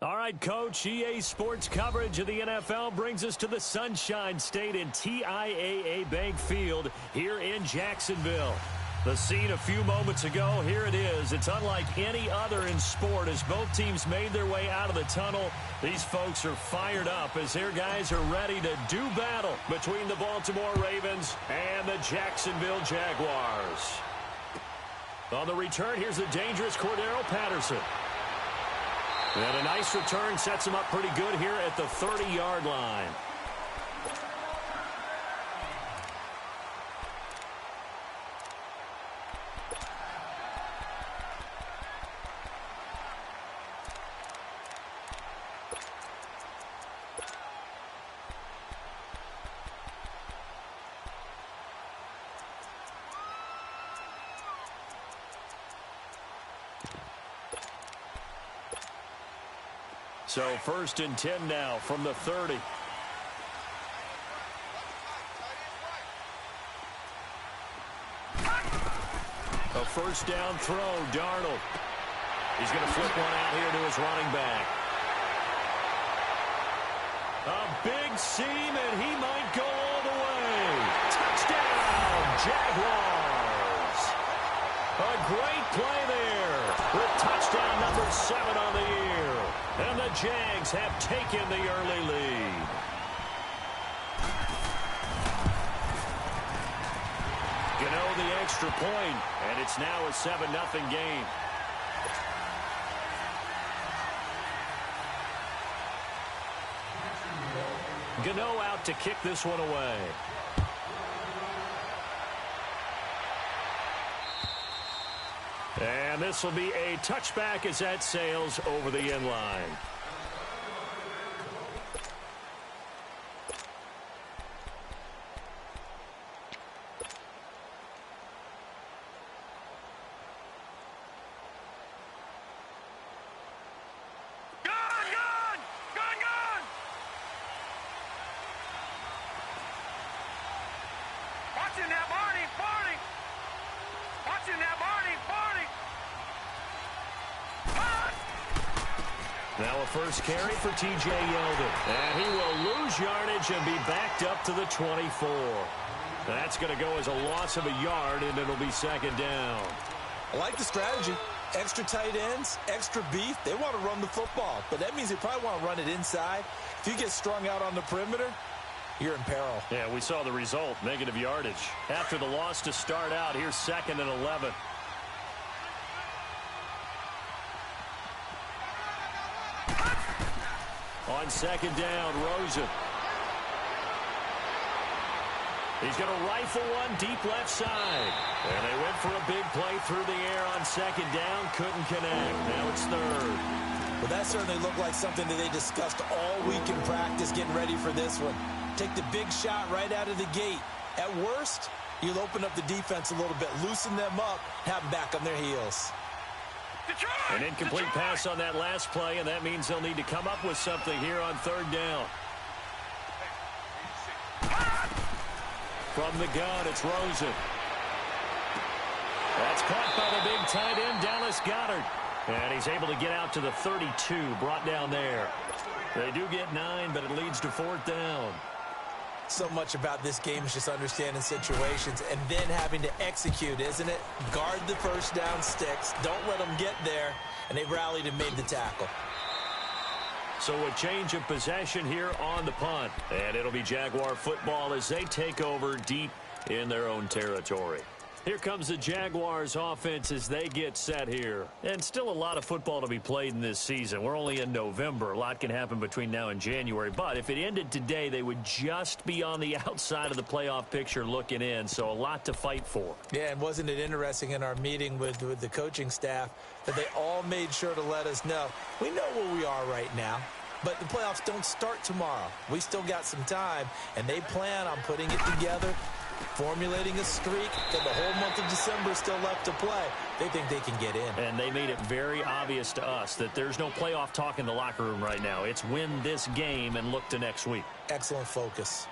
All right, Coach, EA Sports coverage of the NFL brings us to the Sunshine State in TIAA Bank Field here in Jacksonville. The scene a few moments ago, here it is. It's unlike any other in sport as both teams made their way out of the tunnel. These folks are fired up as their guys are ready to do battle between the Baltimore Ravens and the Jacksonville Jaguars. On the return, here's the dangerous Cordero Patterson. And a nice return sets him up pretty good here at the 30-yard line. So 1st and 10 now from the 30. A first down throw, Darnold. He's going to flip one out here to his running back. A big seam, and he might go all the way. Touchdown, Jaguars. A great play there with touchdown number 7 on the year. And the Jags have taken the early lead. Gano the extra point, and it's now a 7-0 game. Gano out to kick this one away. And this will be a touchback as that sails over the end line. Now a first carry for T.J. Yeldon. And he will lose yardage and be backed up to the 24. That's going to go as a loss of a yard, and it'll be 2nd down. I like the strategy. Extra tight ends, extra beef. They want to run the football, but that means they probably want to run it inside. If you get strung out on the perimeter, you're in peril. Yeah, we saw the result, negative yardage. After the loss to start out, here's 2nd and 11. On 2nd down, Rosen. He's going to rifle one deep left side. And they went for a big play through the air on 2nd down. Couldn't connect. Now it's 3rd. Well, that certainly looked like something that they discussed all week in practice getting ready for this one. Take the big shot right out of the gate. At worst, you'll open up the defense a little bit, loosen them up, have them back on their heels. An incomplete pass on that last play, and that means they'll need to come up with something here on 3rd down. From the gun, it's Rosen. That's caught by the big tight end, Dallas Goedert. And he's able to get out to the 32, brought down there. They do get 9, but it leads to 4th down. So much about this game is just understanding situations and then having to execute, isn't it? Guard the first down sticks. Don't let them get there. And they rallied and made the tackle. So a change of possession here on the punt. And it'll be Jaguar football as they take over deep in their own territory. Here comes the Jaguars offense as they get set here. And still a lot of football to be played in this season. We're only in November. A lot can happen between now and January. But if it ended today, they would just be on the outside of the playoff picture looking in. So a lot to fight for. Yeah, and wasn't it interesting in our meeting with the coaching staff that they all made sure to let us know, we know where we are right now. But the playoffs don't start tomorrow. We still got some time, and they plan on putting it together, formulating a streak, and the whole month of December is still left to play. They think they can get in. And they made it very obvious to us that there's no playoff talk in the locker room right now. It's win this game and look to next week. Excellent focus.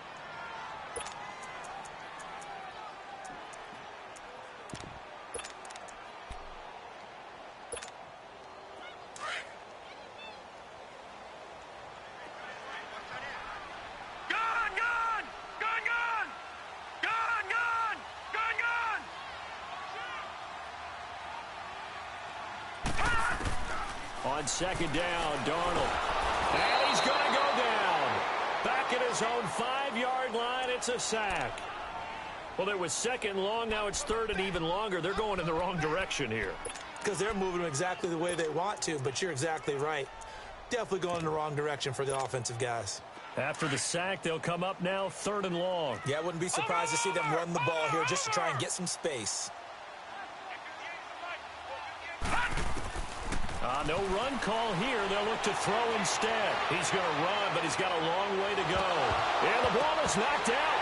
On second down, Darnold. And he's going to go down. Back at his own 5-yard line, it's a sack. Well, it was second and long. Now it's third and even longer. They're going in the wrong direction here. Because they're moving exactly the way they want to, but you're exactly right. Definitely going in the wrong direction for the offensive guys. After the sack, they'll come up now third and long. Yeah, I wouldn't be surprised to see them run the ball here just to try and get some space. No run call here. They'll look to throw instead. He's going to run, but he's got a long way to go. And the ball is knocked out.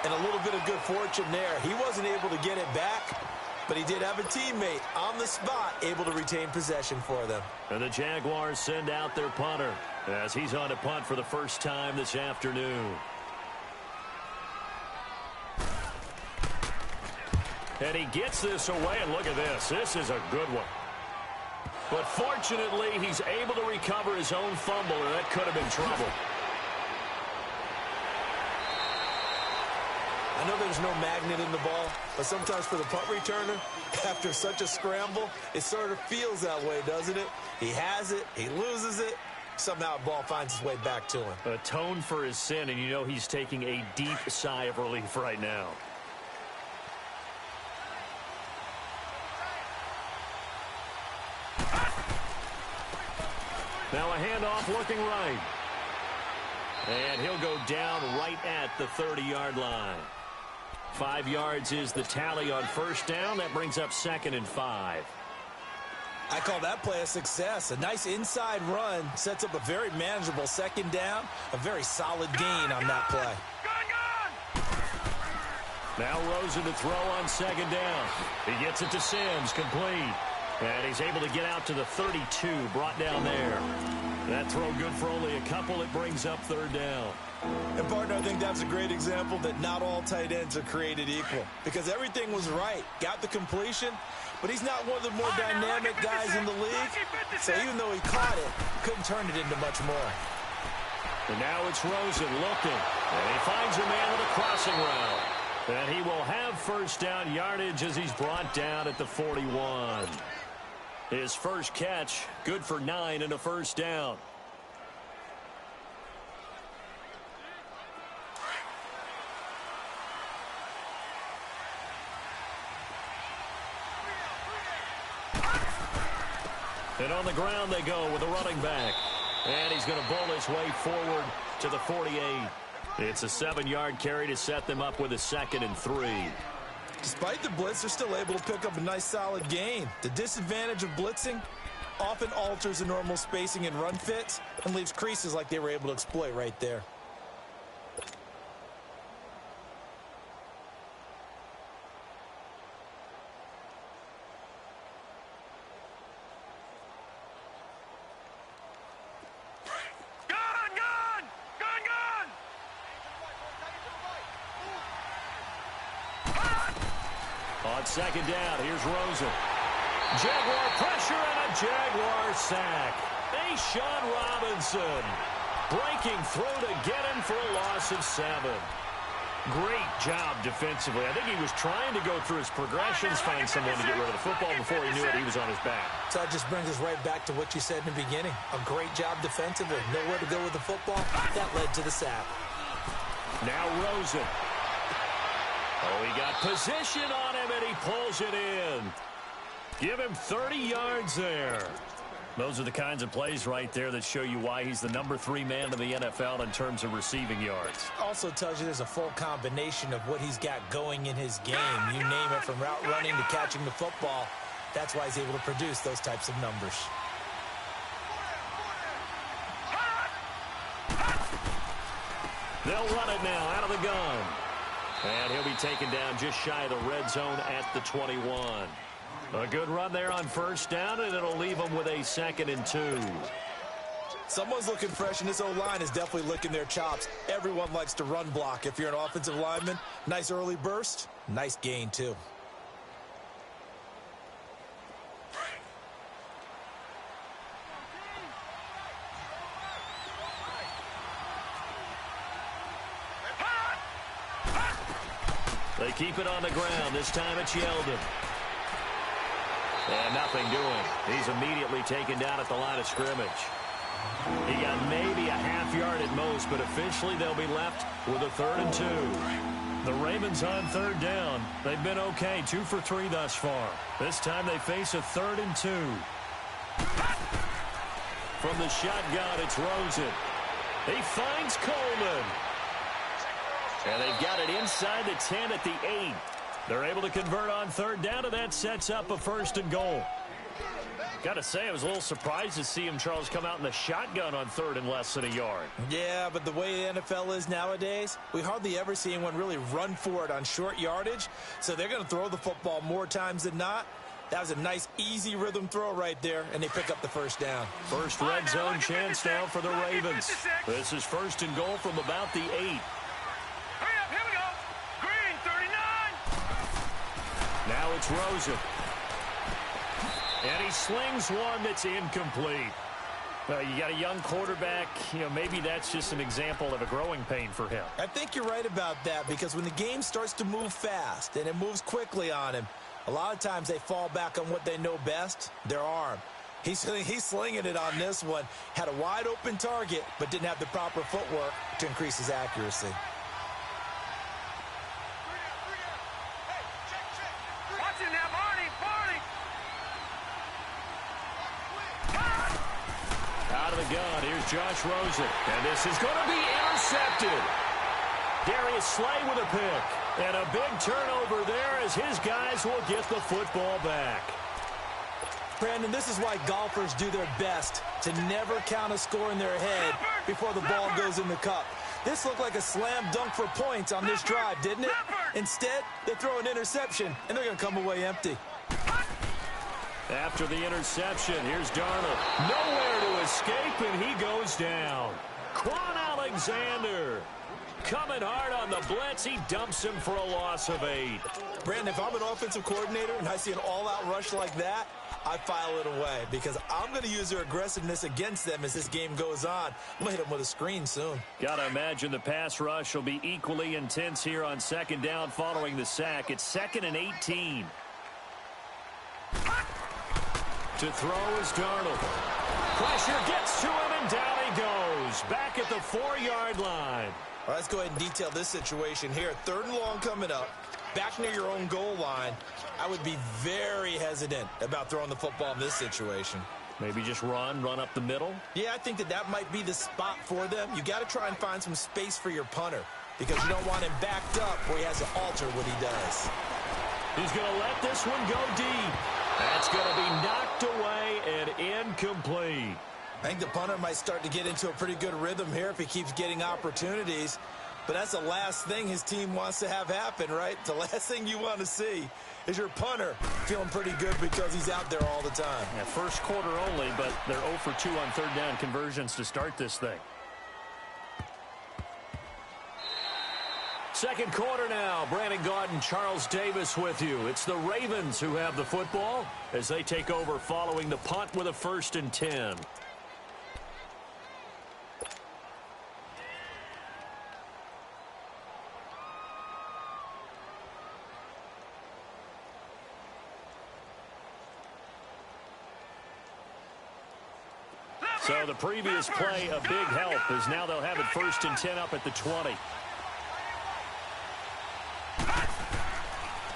And a little bit of good fortune there. He wasn't able to get it back, but he did have a teammate on the spot able to retain possession for them. And the Jaguars send out their punter as he's on to punt for the first time this afternoon. And he gets this away, and look at this. This is a good one. But fortunately, he's able to recover his own fumble, or that could have been trouble. I know there's no magnet in the ball, but sometimes for the punt returner, after such a scramble, it sort of feels that way, doesn't it? He has it, he loses it, somehow the ball finds its way back to him. Atone for his sin, and you know he's taking a deep sigh of relief right now. Now a handoff looking right. And he'll go down right at the 30-yard line. 5 yards is the tally on first down. That brings up 2nd and 5. I call that play a success. A nice inside run sets up a very manageable second down. A very solid gain on that play. Now Rosen to throw on second down. He gets it to Sims, complete. And he's able to get out to the 32, brought down there. That throw good for only a couple. It brings up third down. And, partner, I think that's a great example that not all tight ends are created equal. Because everything was right. Got the completion, but he's not one of the more dynamic guys in the league. So even though he caught it, couldn't turn it into much more. And now it's Rosen looking. And he finds a man with a crossing route. And he will have first down yardage as he's brought down at the 41. His first catch, good for 9 and a first down. And on the ground they go with a running back. And he's going to bowl his way forward to the 48. It's a 7-yard carry to set them up with a 2nd and 3. Despite the blitz, they're still able to pick up a nice solid gain. The disadvantage of blitzing often alters the normal spacing and run fits and leaves creases like they were able to exploit right there. On second down, here's Rosen. Jaguar pressure and a Jaguar sack. Sean Robinson breaking through to get him for a loss of 7. Great job defensively. I think he was trying to go through his progressions, find someone to get rid of the football. Before he knew it, he was on his back. So that just brings us right back to what you said in the beginning. A great job defensively. Nowhere to go with the football. That led to the sack. Now Rosen. Oh, he got position on him, and he pulls it in. Give him 30 yards there. Those are the kinds of plays right there that show you why he's the number 3 man in the NFL in terms of receiving yards. Also tells you there's a full combination of what he's got going in his game. You name it, from route running to catching the football. That's why he's able to produce those types of numbers. They'll run it now out of the gun. And he'll be taken down just shy of the red zone at the 21. A good run there on first down, and it'll leave them with a 2nd and 2. Someone's looking fresh, and this O-line is definitely licking their chops. Everyone likes to run block. If you're an offensive lineman, nice early burst, nice gain too. They keep it on the ground. This time it's Yeldon. And nothing doing. He's immediately taken down at the line of scrimmage. He got maybe a half yard at most, but officially they'll be left with a 3rd and 2. The Ravens on 3rd down. They've been okay, 2 for 3 thus far. This time they face a 3rd and 2. From the shotgun, it's Rosen. He finds Coleman. And they've got it inside the 10 at the 8. They're able to convert on 3rd down, and that sets up a 1st and goal. Got to say, I was a little surprised to see him, Charles, come out in the shotgun on 3rd and less than a yard. Yeah, but the way the NFL is nowadays, we hardly ever see anyone really run for it on short yardage. So they're going to throw the football more times than not. That was a nice, easy rhythm throw right there, and they pick up the 1st down. First red zone chance now for the Ravens. This is 1st and goal from about the 8. Hurry up, here we go. Green, 39. Now it's Rosen. And he slings one that's incomplete. You got a young quarterback. Maybe that's just an example of a growing pain for him. I think you're right about that, because when the game starts to move fast and it moves quickly on him, a lot of times they fall back on what they know best, their arm. He's slinging it on this one. Had a wide-open target, but didn't have the proper footwork to increase his accuracy. Watch it now, Barney. Out of the gun, here's Josh Rosen. And this is going to be intercepted. Darius Slay with a pick. And a big turnover there as his guys will get the football back. Brandon, this is why golfers do their best to never count a score in their head before the ball goes in the cup. This looked like a slam dunk for points on this drive, didn't it? Instead, they throw an interception, and they're going to come away empty. After the interception, here's Darnold. Nowhere to escape, and he goes down. Quan Alexander coming hard on the blitz. He dumps him for a loss of 8. Brandon, if I'm an offensive coordinator and I see an all-out rush like that, I file it away, because I'm going to use their aggressiveness against them as this game goes on. I'm going to hit them with a screen soon. Got to imagine the pass rush will be equally intense here on 2nd down following the sack. It's 2nd and 18. To throw is Darnold. Pressure gets to him, and down he goes. Back at the 4-yard line. All right, let's go ahead and detail this situation here. 3rd and long coming up. Back near your own goal line. I would be very hesitant about throwing the football in this situation. Maybe just run up the middle? Yeah, I think that might be the spot for them. You got to try and find some space for your punter, because you don't want him backed up where he has to alter what he does. He's going to let this one go deep. That's going to be knocked away and incomplete. I think the punter might start to get into a pretty good rhythm here if he keeps getting opportunities. But that's the last thing his team wants to have happen, right? The last thing you want to see is your punter feeling pretty good because he's out there all the time. Yeah, first quarter only, but they're 0 for 2 on 3rd down conversions to start this thing. Second quarter now. Brandon Gaudin, Charles Davis with you. It's the Ravens who have the football as they take over following the punt with a 1st and 10. So the previous play, a big help, as now they'll have it 1st and 10 up at the 20.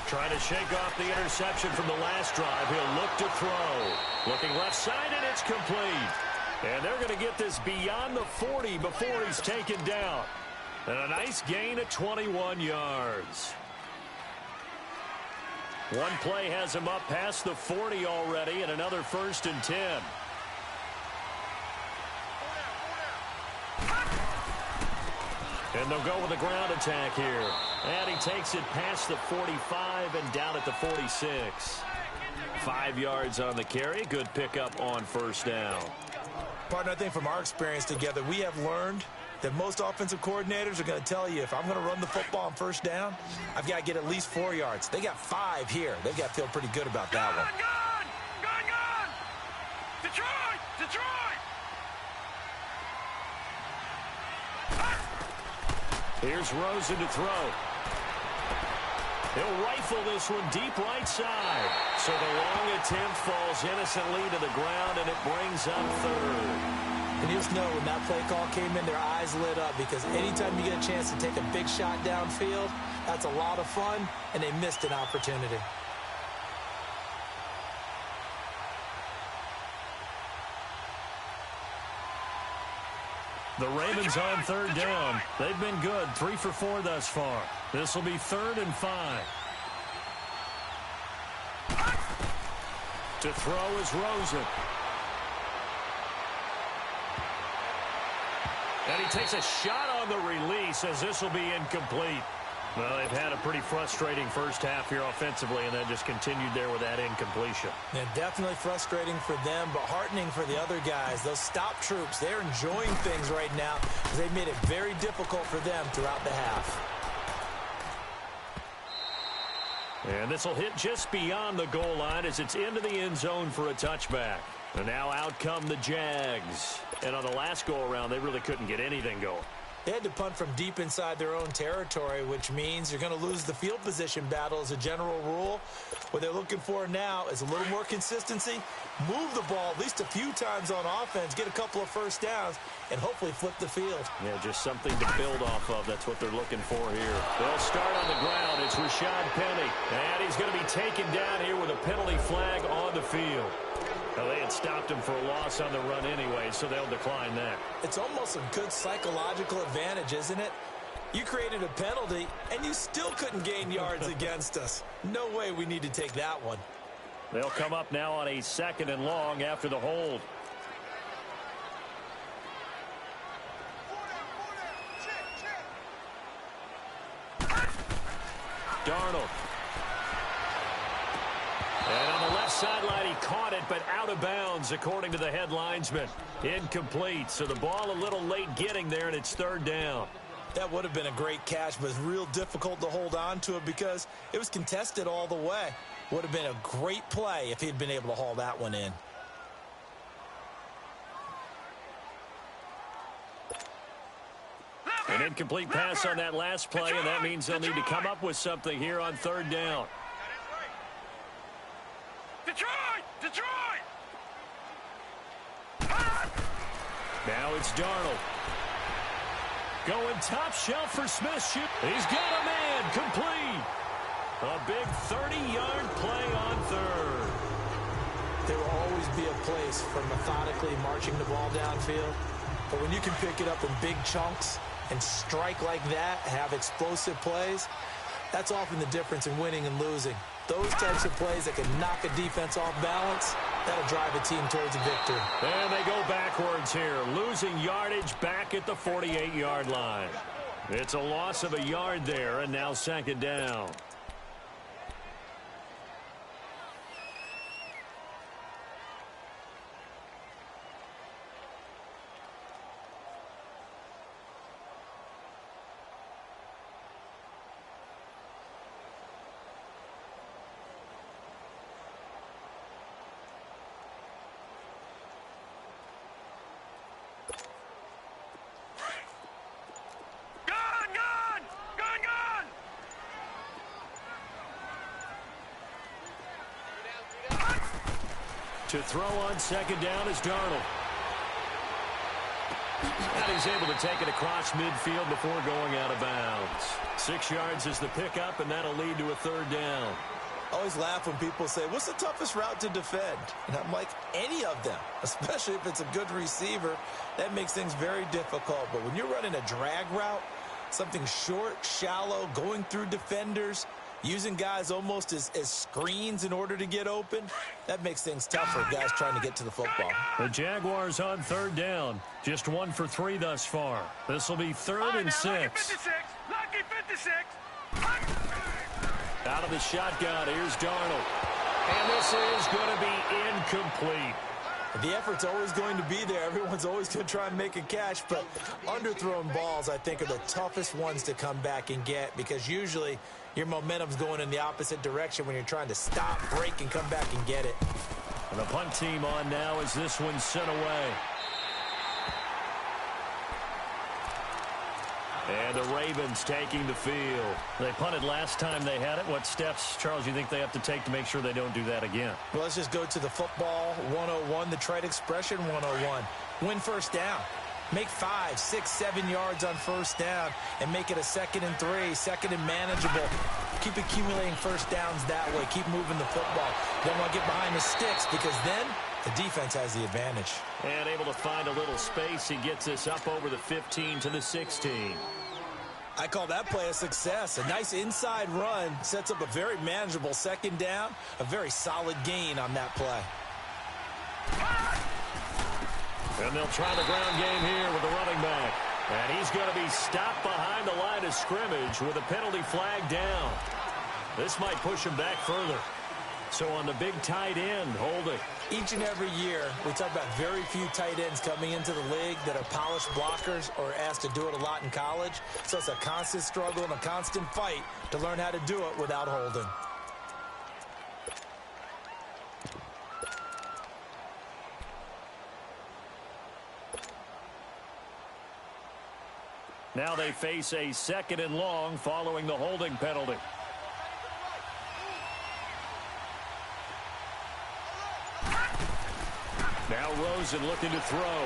Trying to shake off the interception from the last drive. He'll look to throw. Looking left side, and it's complete. And they're going to get this beyond the 40 before he's taken down. And a nice gain at 21 yards. One play has him up past the 40 already, and another 1st and 10. And they'll go with a ground attack here. And he takes it past the 45 and down at the 46. 5 yards on the carry. Good pickup on 1st down. Partner, I think from our experience together, we have learned that most offensive coordinators are going to tell you, if I'm going to run the football on 1st down, I've got to get at least 4 yards. They got 5 here. They've got to feel pretty good about that one. Gun! Detroit! Here's Rosen to throw. He'll rifle this one deep right side. So the long attempt falls innocently to the ground, and it brings up third. And you just know when that play call came in, their eyes lit up, because anytime you get a chance to take a big shot downfield, that's a lot of fun, and they missed an opportunity. The Ravens on third down. They've been good, 3 for 4 thus far. This will be 3rd and 5. To throw is Rosen. And he takes a shot on the release as this will be incomplete. Well, they've had a pretty frustrating first half here offensively, and then just continued there with that incompletion. Yeah, definitely frustrating for them, but heartening for the other guys. Those stop troops, they're enjoying things right now because they've made it very difficult for them throughout the half. And this will hit just beyond the goal line as it's into the end zone for a touchback. And now out come the Jags. And on the last go-around, they really couldn't get anything going. They had to punt from deep inside their own territory, which means you're going to lose the field position battle as a general rule. What they're looking for now is a little more consistency, move the ball at least a few times on offense, get a couple of first downs, and hopefully flip the field. Yeah, just something to build off of. That's what they're looking for here. They'll start on the ground. It's Rashad Penny. And he's going to be taken down here with a penalty flag on the field. Well, they had stopped him for a loss on the run anyway, so they'll decline that. It's almost a good psychological advantage, isn't it? You created a penalty, and you still couldn't gain yards against us. No way we need to take that one. They'll come up now on a 2nd and long after the hold. Darnold. And on the left sideline, he caught it, but out of bounds, according to the head linesman. Incomplete, so the ball a little late getting there, and it's 3rd down. That would have been a great catch, but it's real difficult to hold on to it because it was contested all the way. Would have been a great play if he'd been able to haul that one in. An incomplete pass on that last play, and that means they'll need to come up with something here on 3rd down. Detroit! Now it's Darnold. Going top shelf for Smith. Shoot. He's got a man. Complete. A big 30-yard play on 3rd. There will always be a place for methodically marching the ball downfield. But when you can pick it up in big chunks and strike like that, have explosive plays, that's often the difference in winning and losing. Those types of plays that can knock a defense off balance, that'll drive a team towards a victory. And they go backwards here, losing yardage back at the 48-yard line. It's a loss of a yard there, and now 2nd down. To throw on 2nd down is Darnold. And he's able to take it across midfield before going out of bounds. 6 yards is the pickup, and that'll lead to a 3rd down. I always laugh when people say, what's the toughest route to defend? And I'm like, any of them, especially if it's a good receiver. That makes things very difficult. But when you're running a drag route, something short, shallow, going through defenders, using guys almost as screens in order to get open, that makes things tougher, guys trying to get to the football. The Jaguars on 3rd down. Just 1 for 3 thus far. This will be 3rd and 6. Lucky 56. Out of the shotgun, here's Darnold. And this is going to be incomplete. The effort's always going to be there. Everyone's always going to try and make a catch, but underthrown balls, I think, are the toughest ones to come back and get because usually your momentum's going in the opposite direction when you're trying to stop, break, and come back and get it. And the punt team on now as this one's sent away. And the Ravens taking the field. They punted last time they had it. What steps, Charles, you think they have to take to make sure they don't do that again? Well, let's just go to the football 101, the trade expression 101. Win first down. Make 5, 6, 7 yards on first down and make it a 2nd and 3, 2nd and manageable. Keep accumulating first downs that way. Keep moving the football. You don't want to get behind the sticks because then the defense has the advantage. And able to find a little space. He gets us up over the 15 to the 16. I call that play a success. A nice inside run sets up a very manageable 2nd down. A very solid gain on that play. And they'll try the ground game here with the running back. And he's going to be stopped behind the line of scrimmage with a penalty flag down. This might push him back further. So on the big tight end, holding. Each and every year, we talk about very few tight ends coming into the league that are polished blockers or asked to do it a lot in college. So it's a constant struggle and a constant fight to learn how to do it without holding. Now they face a 2nd and long following the holding penalty. Now Rosen looking to throw.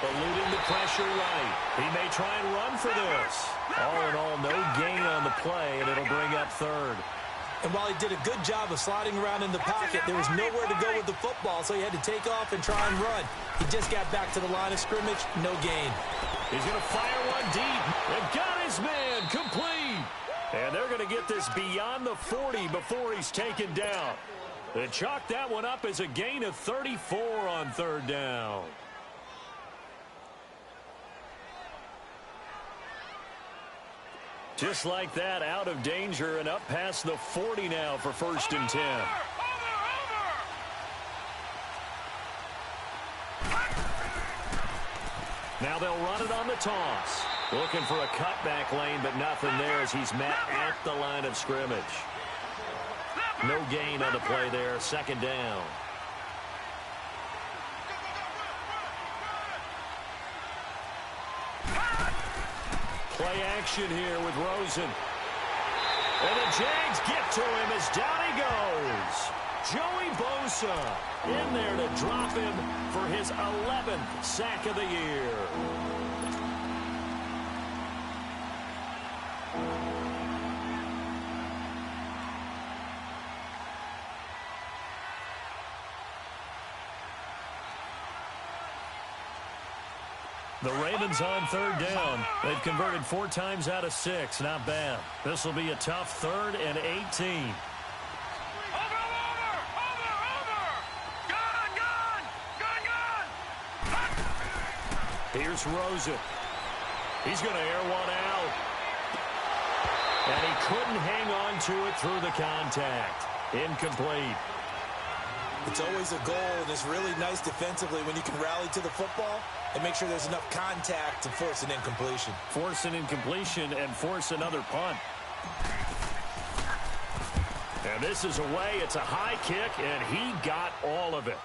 Eluding the pressure right. He may try and run for this. All in all, no gain on the play, and it'll bring up 3rd. And while he did a good job of sliding around in the pocket, there was nowhere to go with the football, so he had to take off and try and run. He just got back to the line of scrimmage, no gain. He's going to fire one deep. And got his man complete. And they're going to get this beyond the 40 before he's taken down. They chalk that one up as a gain of 34 on 3rd down. Just like that, out of danger and up past the 40 now for 1st and 10. Now they'll run it on the toss. Looking for a cutback lane, but nothing there as he's met at the line of scrimmage. No gain on the play there, 2nd down. Play action here with Rosen. And the Jags get to him as down he goes. Joey Bosa in there to drop him for his 11th sack of the year. The Ravens on 3rd down. They've converted 4 times out of 6. Not bad. This will be a tough 3rd and 18. Here's Rosen. He's going to air one out. And he couldn't hang on to it through the contact. Incomplete. It's always a goal, and it's really nice defensively when you can rally to the football and make sure there's enough contact to force an incompletion. Force an incompletion and force another punt. And this is away. It's a high kick, and he got all of it.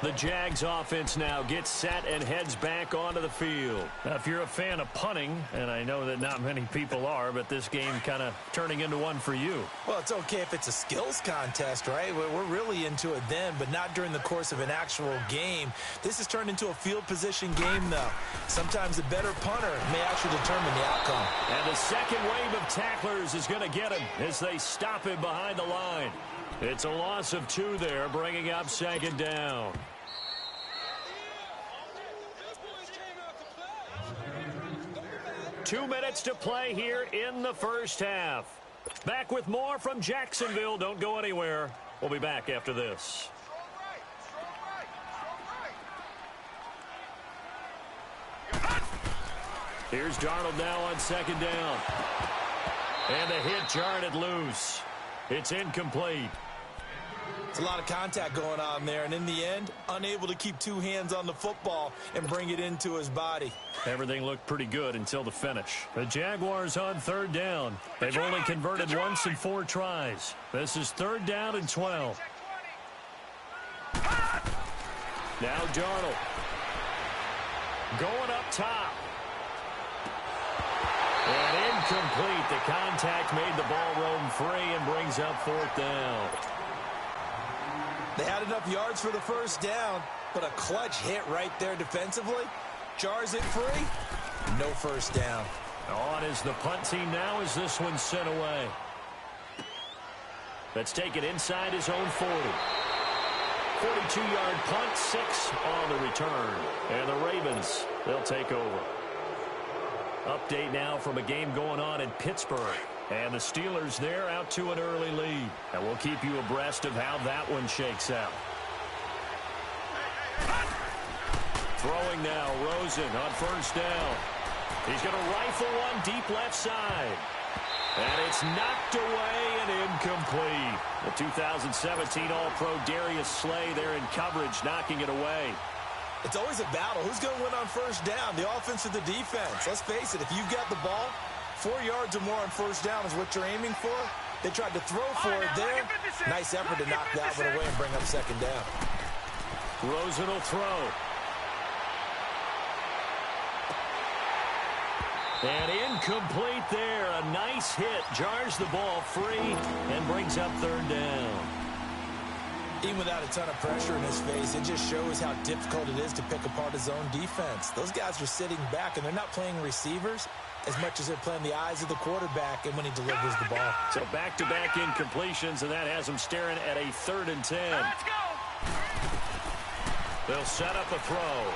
The Jags offense now gets set and heads back onto the field. Now, if you're a fan of punting, and I know that not many people are, but this game kind of turning into one for you. Well, it's okay if it's a skills contest, right? We're really into it then, but not during the course of an actual game. This has turned into a field position game, though. Sometimes the better punter may actually determine the outcome. And the second wave of tacklers is going to get him as they stop him behind the line. It's a loss of 2 there, bringing up 2nd down. Two minutes to play here in the first half. Back with more from Jacksonville. Don't go anywhere. We'll be back after this. Here's Darnold now on 2nd down. And the hit jarred it loose. It's incomplete. It's a lot of contact going on there, and in the end, unable to keep 2 hands on the football and bring it into his body. Everything looked pretty good until the finish. The Jaguars on 3rd down. They've only converted once in 4 tries. This is 3rd down and 12. Now Darnold. Going up top. And incomplete. The contact made the ball roam free and brings up fourth down. They had enough yards for the first down, but a clutch hit right there defensively jars it free. No first down. On is the punt team now as this one's sent away. Let's take it inside his own 40. 42-yard punt, 6 on the return. And the Ravens, they'll take over. Update now from a game going on in Pittsburgh. And the Steelers there out to an early lead. And we'll keep you abreast of how that one shakes out. Throwing now, Rosen on first down. He's going to rifle one deep left side. And it's knocked away and incomplete. The 2017 All-Pro Darius Slay there in coverage, knocking it away. It's always a battle. Who's going to win on first down, the offense or the defense? Let's face it, if you've got the ball, 4 yards or more on first down is what you're aiming for. They tried to throw for it there. Nice effort to knock that one away and bring up second down. Rosen will throw. And incomplete there. A nice hit. Jars the ball free and brings up third down. Even without a ton of pressure in his face, it just shows how difficult it is to pick apart his own defense. Those guys are sitting back, and they're not playing receivers as much as they're playing the eyes of the quarterback and when he delivers the ball. So back-to-back incompletions, and that has him staring at a 3rd and 10. Let's go. They'll set up a throw.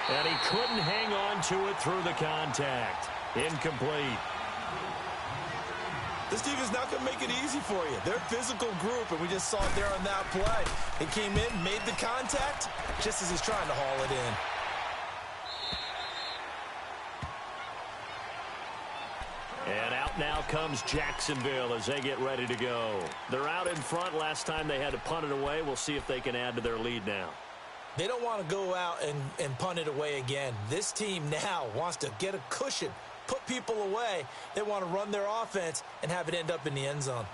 And he couldn't hang on to it through the contact. Incomplete. This team is not going to make it easy for you. They're a physical group, and we just saw it there on that play. It came in, made the contact, just as he's trying to haul it in. And out now comes Jacksonville as they get ready to go. They're out in front. Last time they had to punt it away. We'll see if they can add to their lead now. They don't want to go out and punt it away again. This team now wants to get a cushion, put people away. They want to run their offense and have it end up in the end zone.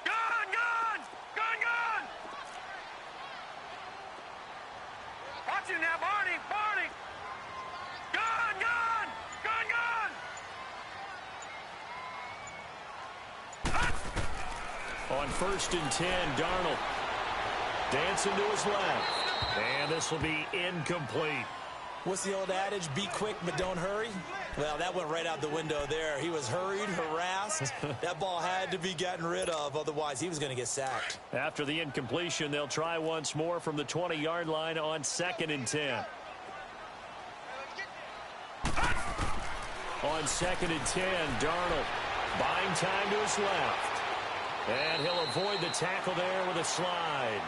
Gone! Watch you now, Barney! Gone! On 1st and 10, Darnold dancing to his left. And this will be incomplete. What's the old adage? Be quick, but don't hurry? Well, that went right out the window there. He was hurried, harassed. That ball had to be gotten rid of, otherwise he was going to get sacked. After the incompletion, they'll try once more from the 20-yard line on 2nd and 10. On 2nd and 10, Darnold buying time to his left. And he'll avoid the tackle there with a slide.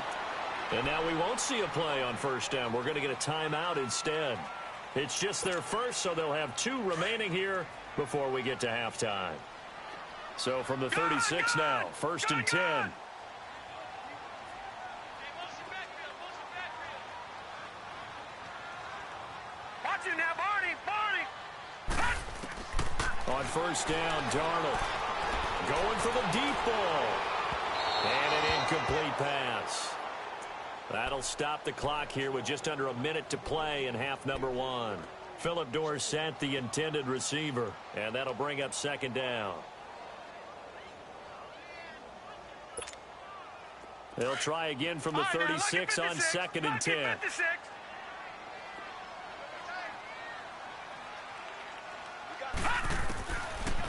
And now we won't see a play on first down. We're going to get a timeout instead. It's just their first, so they'll have 2 remaining here before we get to halftime. So from the 36 now, 1st and 10. Watch you now, Barney! On first down, Darnold going for the deep ball. And an incomplete pass. That'll stop the clock here with just under a minute to play in half number 1. Phillip Dorsett, the intended receiver, and that'll bring up 2nd down. They'll try again from the 36 on 2nd and 10.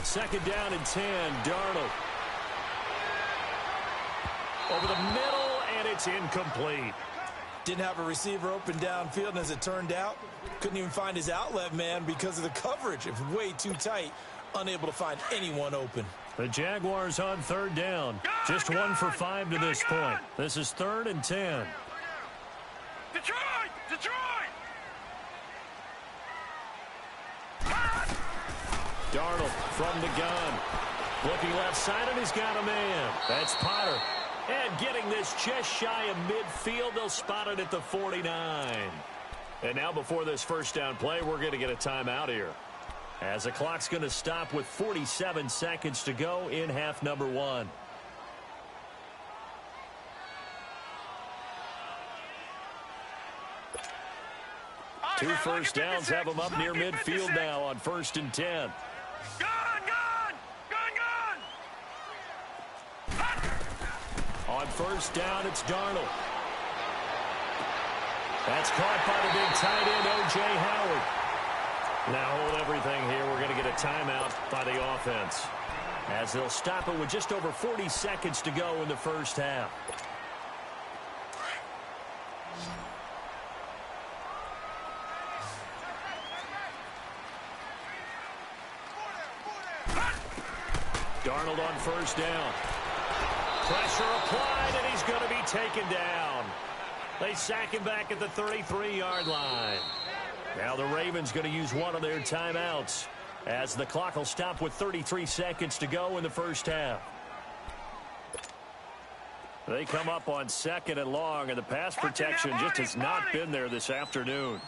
2nd down and 10, Darnold. Over the middle, and it's incomplete. Didn't have a receiver open downfield, and as it turned out, couldn't even find his outlet man because of the coverage. It was way too tight, unable to find anyone open. The Jaguars on 3rd down. Just 1 for 5 to this point. This is 3rd and 10. Detroit! Darnold from the gun. Looking left side, and he's got a man. That's Potter. And getting this just shy of midfield, they'll spot it at the 49. And now before this first down play, we're going to get a timeout here, as the clock's going to stop with 47 seconds to go in half number 1. Two first downs have them up near midfield now on 1st and 10. On first down, it's Darnold. That's caught by the big tight end, O.J. Howard. Now hold everything here. We're going to get a timeout by the offense, as they'll stop it with just over 40 seconds to go in the first half. Darnold on first down. Pressure applied, and he's going to be taken down. They sack him back at the 33-yard line. Now the Ravens going to use one of their timeouts, as the clock will stop with 33 seconds to go in the first half. They come up on 2nd and long, and the pass protection just has not been there this afternoon.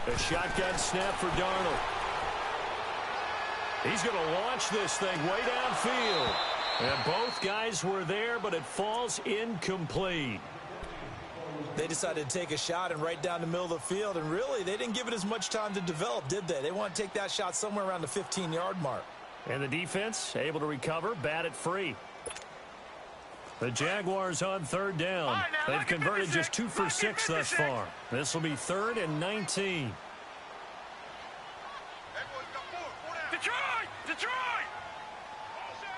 A shotgun snap for Darnold. He's going to launch this thing way downfield. And both guys were there, but it falls incomplete. They decided to take a shot and right down the middle of the field, and really, they didn't give it as much time to develop, did they? They want to take that shot somewhere around the 15-yard mark. And the defense able to recover, bat it free. The Jaguars on 3rd down. They've converted just 2 for 6 thus far. This will be 3rd and 19. Detroit! Detroit!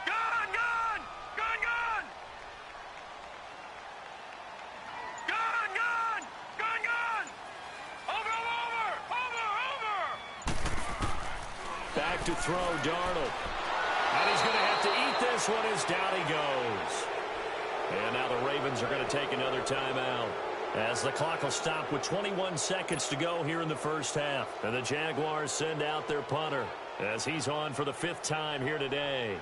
Gun! Gun! Gun! Gun! Gun! Gun! Gun! Gun! Over! Back to throw, Darnold. And he's going to have to eat this one as down he goes. And now the Ravens are going to take another timeout, as the clock will stop with 21 seconds to go here in the first half. And the Jaguars send out their punter, as he's on for the 5th time here today.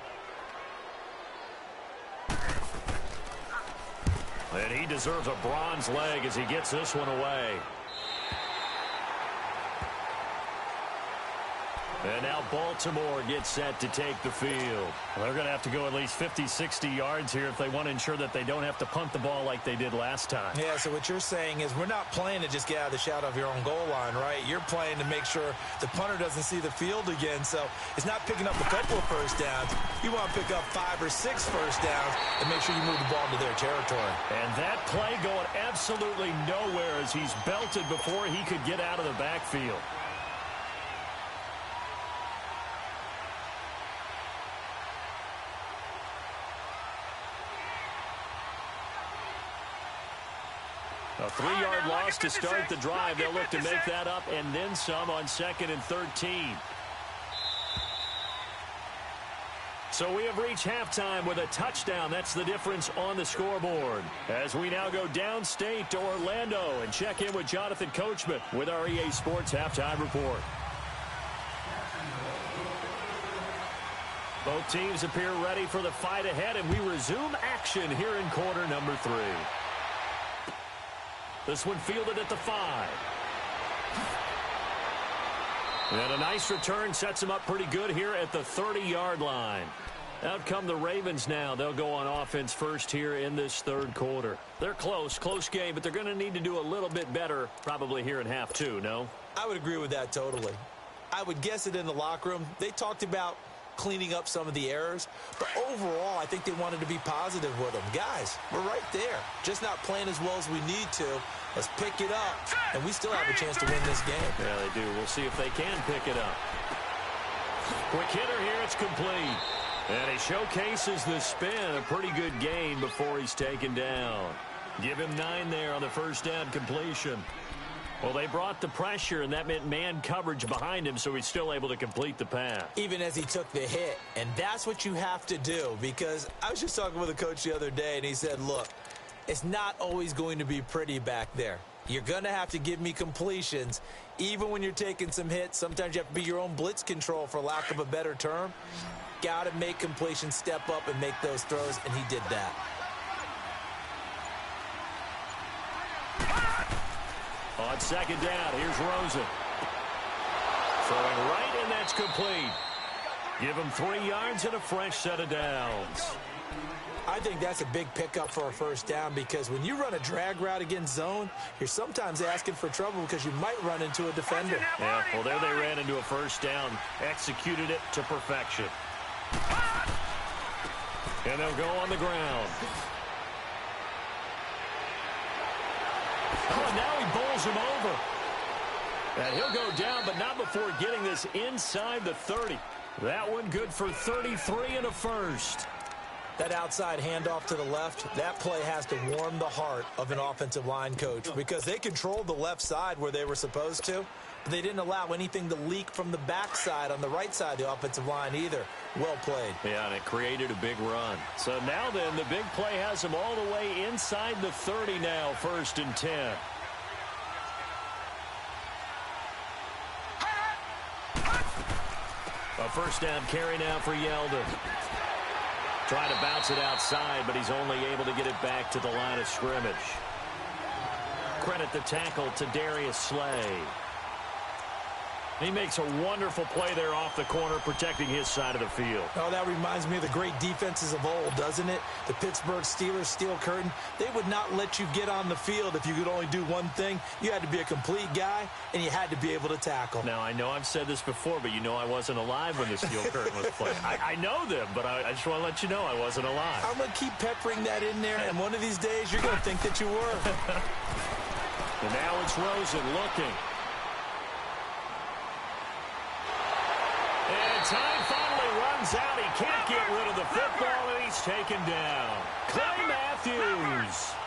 And he deserves a bronze leg as he gets this one away. And now Baltimore gets set to take the field. Well, they're going to have to go at least 50, 60 yards here if they want to ensure that they don't have to punt the ball like they did last time. Yeah, so what you're saying is we're not playing to just get out of the shadow of your own goal line, right? You're playing to make sure the punter doesn't see the field again. So it's not picking up a couple of first downs. You want to pick up 5 or 6 first downs and make sure you move the ball into their territory. And that play going absolutely nowhere as he's belted before he could get out of the backfield. A 3-yard loss to start the drive. They'll look to make that up and then some on 2nd and 13. So we have reached halftime with a touchdown. That's the difference on the scoreboard. As we now go downstate to Orlando and check in with Jonathan Coachman with our EA Sports Halftime Report. Both teams appear ready for the fight ahead, and we resume action here in quarter number 3. This one fielded at the 5. And a nice return sets him up pretty good here at the 30-yard line. Out come the Ravens now. They'll go on offense first here in this 3rd quarter. They're close game, but they're going to need to do a little bit better probably here in half 2, no? I would agree with that totally. I would guess it in the locker room. They talked about cleaning up some of the errors, but overall I think they wanted to be positive with them. Guys, we're right there, just not playing as well as we need to. Let's pick it up, and we still have a chance to win this game. Yeah, they do. We'll see if they can pick it up. Quick hitter here, it's complete. And he showcases the spin, a pretty good gain before he's taken down. Give him 9 there on the first down completion. Well, they brought the pressure, and that meant man coverage behind him, so he's still able to complete the pass. Even as he took the hit, and that's what you have to do, because I was just talking with a coach the other day, and he said, look, it's not always going to be pretty back there. You're going to have to give me completions, even when you're taking some hits. Sometimes you have to be your own blitz control, for lack of a better term. Got to make completions, step up, and make those throws, and he did that. On second down, here's Rosen. Throwing right, and that's complete. Give him 3 yards and a fresh set of downs. I think that's a big pickup for a first down because when you run a drag route against zone, you're sometimes asking for trouble because you might run into a defender. Yeah, well, there they ran into a first down, executed it to perfection. And they'll go on the ground. Oh, and now he bowls him over. And he'll go down, but not before getting this inside the 30. That one good for 33 and a first. That outside handoff to the left, that play has to warm the heart of an offensive line coach because they controlled the left side where they were supposed to, but they didn't allow anything to leak from the backside on the right side of the offensive line either. Well played. Yeah, and it created a big run. So now then, the big play has them all the way inside the 30 now, 1st and 10. A first down carry now for Yeldon. Trying to bounce it outside, but he's only able to get it back to the line of scrimmage. Credit the tackle to Darius Slay. He makes a wonderful play there off the corner, protecting his side of the field. Oh, that reminds me of the great defenses of old, doesn't it? The Pittsburgh Steelers steel curtain. They would not let you get on the field if you could only do one thing. You had to be a complete guy, and you had to be able to tackle. Now, I know I've said this before, but you know I wasn't alive when the steel curtain was played. I know them, but I just want to let you know I wasn't alive. I'm going to keep peppering that in there, and one of these days you're going to think that you were. And now it's Rosen looking. And time finally runs out. He can't get rid of the football, and he's taken down. Clay Matthews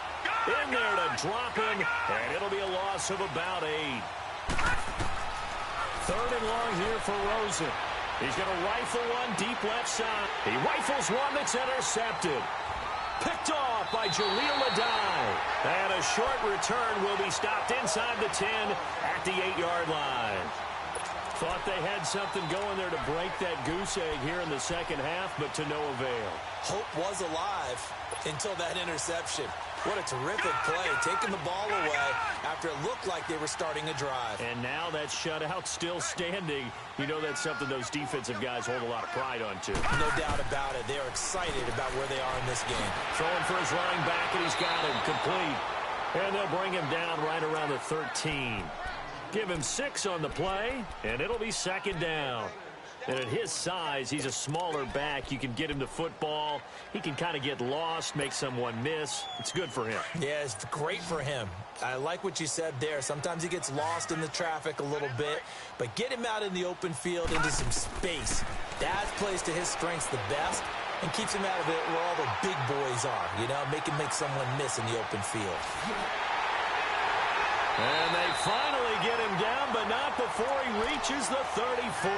in there to drop him, and it'll be a loss of about 8. 3rd and long here for Rosen. He's going to rifle one deep left side. He rifles one that's intercepted. Picked off by Jaleel Adai. And a short return will be stopped inside the 10 at the 8-yard line. Thought they had something going there to break that goose egg here in the second half, but to no avail. Hope was alive until that interception. What a terrific play, taking the ball away after it looked like they were starting a drive. And now that shutout still standing. You know that's something those defensive guys hold a lot of pride on, too. No doubt about it. They are excited about where they are in this game. Throwing for his running back, and he's got him complete. And they'll bring him down right around the 13. Give him 6 on the play, and it'll be 2nd down. And at his size, he's a smaller back. You can get him the football. He can kind of get lost, make someone miss. It's good for him. Yeah, it's great for him. I like what you said there. Sometimes he gets lost in the traffic a little bit, but get him out in the open field into some space. That plays to his strengths the best and keeps him out of it where all the big boys are, you know, make someone miss in the open field. And they finally get him down, but not before he reaches the 34.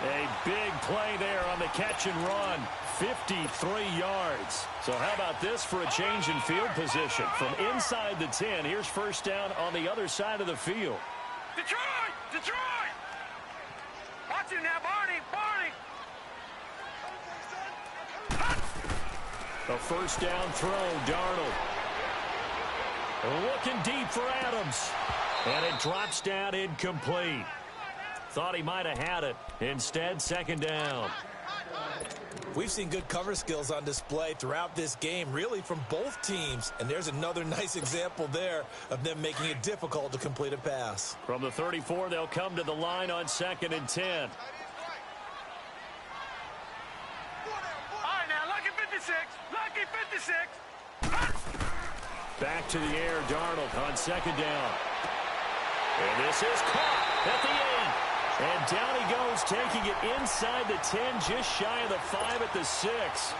A big play there on the catch and run. 53 yards. So how about this for a change in field position? From inside the 10, here's first down on the other side of the field. Detroit! Detroit! Watch it now, Barney! Barney! A first down throw, Darnold. Looking deep for Adams. And it drops down incomplete. Thought he might have had it. Instead, 2nd down. We've seen good cover skills on display throughout this game, really from both teams. And there's another nice example there of them making it difficult to complete a pass. From the 34, they'll come to the line on 2nd and 10. All right, now, lucky 56. Lucky 56. Back to the air, Darnold on 2nd down. And this is caught at the 8. And down he goes, taking it inside the 10, just shy of the 5 at the 6.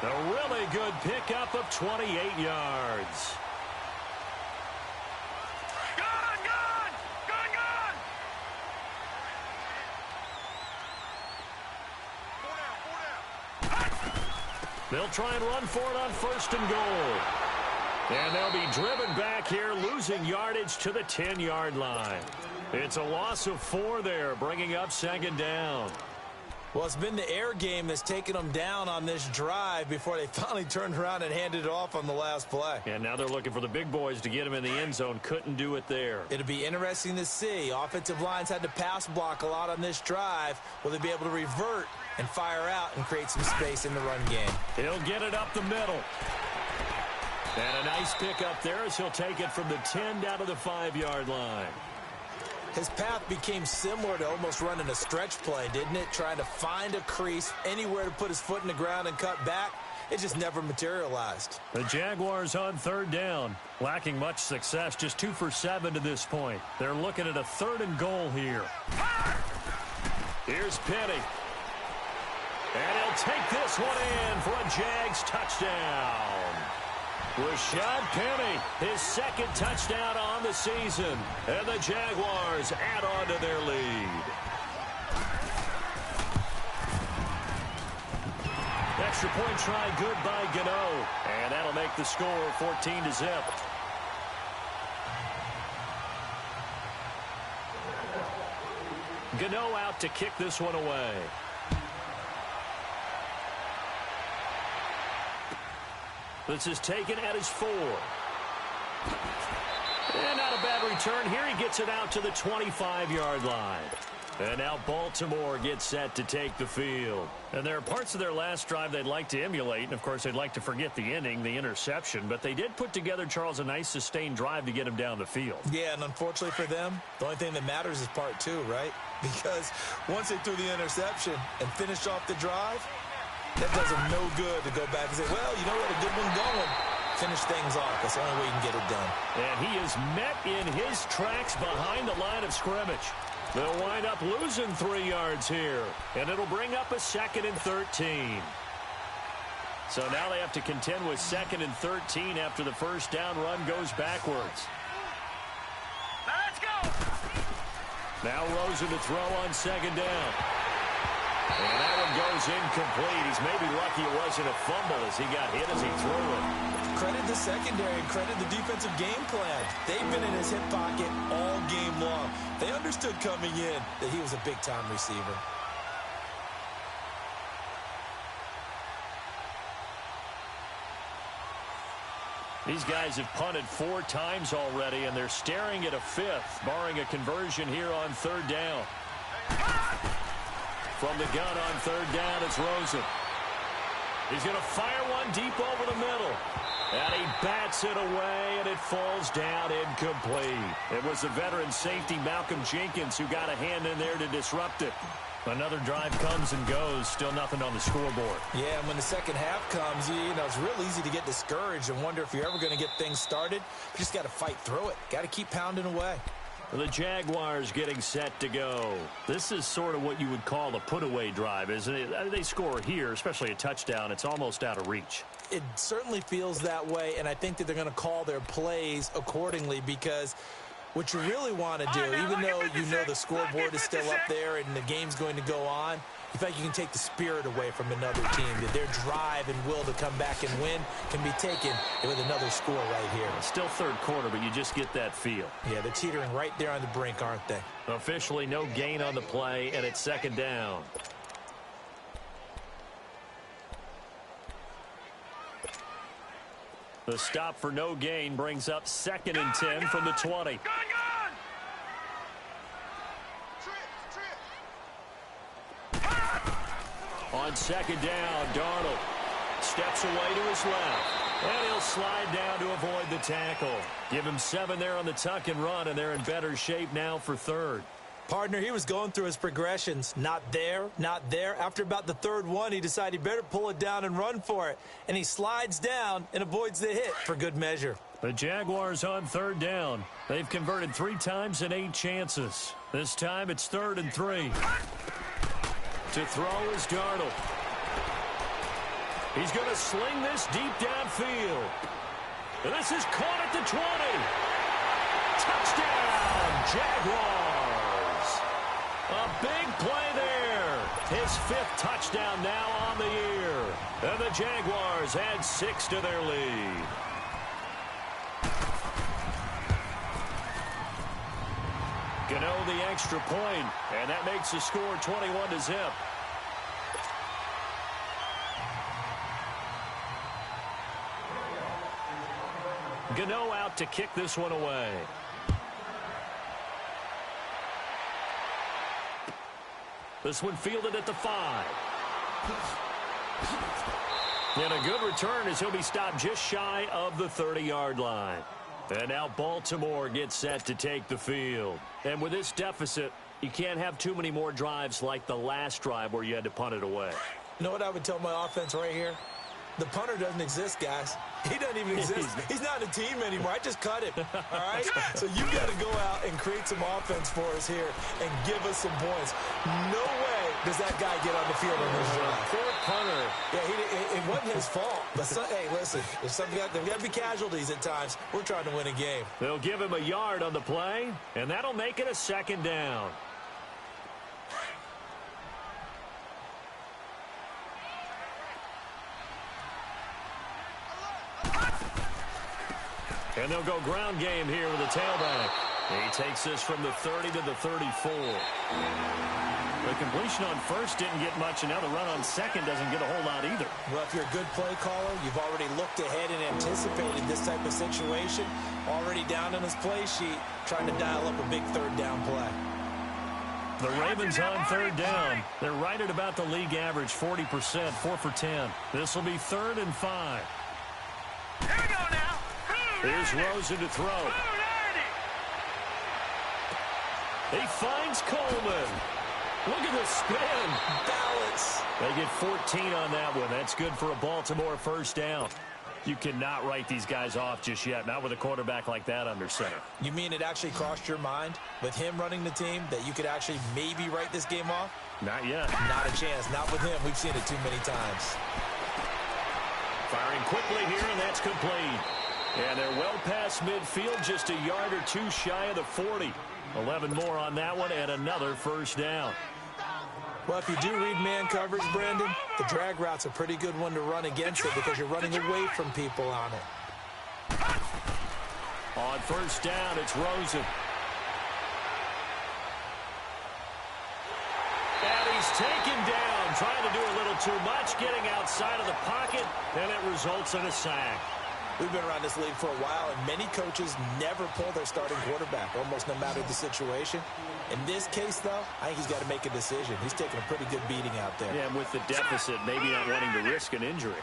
A really good pickup of 28 yards. Gone! Gone! Gone! Gone! They'll try and run for it on 1st and goal. And they'll be driven back here, losing yardage to the 10-yard line. It's a loss of 4 there, bringing up 2nd down. Well, it's been the air game that's taken them down on this drive before they finally turned around and handed it off on the last play. And now they're looking for the big boys to get him in the end zone. Couldn't do it there. It'll be interesting to see. Offensive lines had to pass block a lot on this drive. Will they be able to revert and fire out and create some space in the run game? He'll get it up the middle. And a nice pick up there as he'll take it from the 10 down to the 5-yard line. His path became similar to almost running a stretch play, didn't it? Trying to find a crease, anywhere to put his foot in the ground and cut back. It just never materialized. The Jaguars on 3rd down, lacking much success, just 2 for 7 to this point. They're looking at a 3rd and goal here. Here's Penny. And he'll take this one in for a Jags touchdown. Rashad Penny, his 2nd touchdown on the season. And the Jaguars add on to their lead. Extra point try good by Gano. And that'll make the score 14-0. Gano out to kick this one away. This is taken at his 4. And not a bad return here. He gets it out to the 25-yard line. And now Baltimore gets set to take the field. And there are parts of their last drive they'd like to emulate. And, of course, they'd like to forget the inning, the interception. But they did put together, Charles, a nice sustained drive to get him down the field. Yeah, and unfortunately for them, the only thing that matters is part 2, right? Because once they threw the interception and finished off the drive, that does them no good to go back and say, well, you know what, a good one going. Finish things off. That's the only way you can get it done. And he is met in his tracks behind the line of scrimmage. They'll wind up losing 3 yards here. And it'll bring up a 2nd and 13. So now they have to contend with 2nd and 13 after the first down run goes backwards. Now let's go. Now Rosen to throw on 2nd down. And that one goes incomplete. He's maybe lucky it wasn't a fumble as he got hit as he threw it. Credit the secondary and credit the defensive game plan. They've been in his hip pocket all game long. They understood coming in that he was a big-time receiver. These guys have punted 4 times already, and they're staring at a 5th, barring a conversion here on 3rd down. From the gun on 3rd down, it's Rosen. He's going to fire one deep over the middle. And he bats it away, and it falls down incomplete. It was the veteran safety, Malcolm Jenkins, who got a hand in there to disrupt it. Another drive comes and goes. Still nothing on the scoreboard. Yeah, and when the second half comes, you know, it's real easy to get discouraged and wonder if you're ever going to get things started. You just got to fight through it. Got to keep pounding away. The Jaguars getting set to go. This is sort of what you would call a put-away drive, isn't it? They score here, especially a touchdown. It's almost out of reach. It certainly feels that way, and I think that they're going to call their plays accordingly because what you really want to do, even though you know the scoreboard is still up there and the game's going to go on, you feel like you can take the spirit away from another team. That their drive and will to come back and win can be taken with another score right here. It's still 3rd quarter, but you just get that feel. Yeah, they're teetering right there on the brink, aren't they? Officially no gain on the play, and it's 2nd down. The stop for no gain brings up 2nd and 10 from the 20. On 2nd down, Darnold steps away to his left. And he'll slide down to avoid the tackle. Give him 7 there on the tuck and run, and they're in better shape now for 3rd. Partner, he was going through his progressions. Not there, not there. After about the 3rd one, he decided he better pull it down and run for it. And he slides down and avoids the hit for good measure. The Jaguars on 3rd down. They've converted 3 times in 8 chances. This time it's 3rd and 3. To throw is Darnold. He's going to sling this deep downfield. And this is caught at the 20. Touchdown, Jaguars. A big play there. His 5th touchdown now on the year. And the Jaguars add 6 to their lead. Gano the extra point, and that makes the score 21-0. Gano out to kick this one away. This one fielded at the 5. And a good return as he'll be stopped just shy of the 30-yard line. And now Baltimore gets set to take the field. And with this deficit, you can't have too many more drives like the last drive where you had to punt it away. You know what I would tell my offense right here? The punter doesn't exist, guys. He doesn't even exist. He's not a team anymore. I just cut him, all right? So you got to go out and create some offense for us here and give us some points. No way does that guy get on the field on this drive. Poor punter. Yeah, it wasn't his fault. But hey, listen, there's got to be casualties at times. We're trying to win a game. They'll give him a yard on the play, and that'll make it a 2nd down. And they'll go ground game here with a tailback. He takes this from the 30 to the 34. The completion on first didn't get much, and now the run on second doesn't get a whole lot either. Well, if you're a good play caller, you've already looked ahead and anticipated this type of situation. Already down in his play sheet, trying to dial up a big 3rd down play. The Ravens on 3rd down. They're right at about the league average, 40%, 4 for 10. This will be 3rd and 5. Here we go now. Here's Rosen to throw. He finds Coleman. Look at the spin. Balance. They get 14 on that one. That's good for a Baltimore 1st down. You cannot write these guys off just yet, not with a quarterback like that under center. You mean it actually crossed your mind with him running the team that you could actually maybe write this game off? Not yet. Not a chance. Not with him. We've seen it too many times. Firing quickly here, and that's complete. And they're well past midfield, just a yard or two shy of the 40. 11 more on that one, and another 1st down. Well, if you do read man coverage, Brandon, the drag route's a pretty good one to run against it because you're running away from people on it. On 1st down, it's Rosen. And he's taken down, trying to do a little too much, getting outside of the pocket, and it results in a sack. We've been around this league for a while, and many coaches never pull their starting quarterback, almost no matter the situation. In this case, though, I think he's got to make a decision. He's taking a pretty good beating out there. Yeah, and with the deficit, maybe not wanting to risk an injury.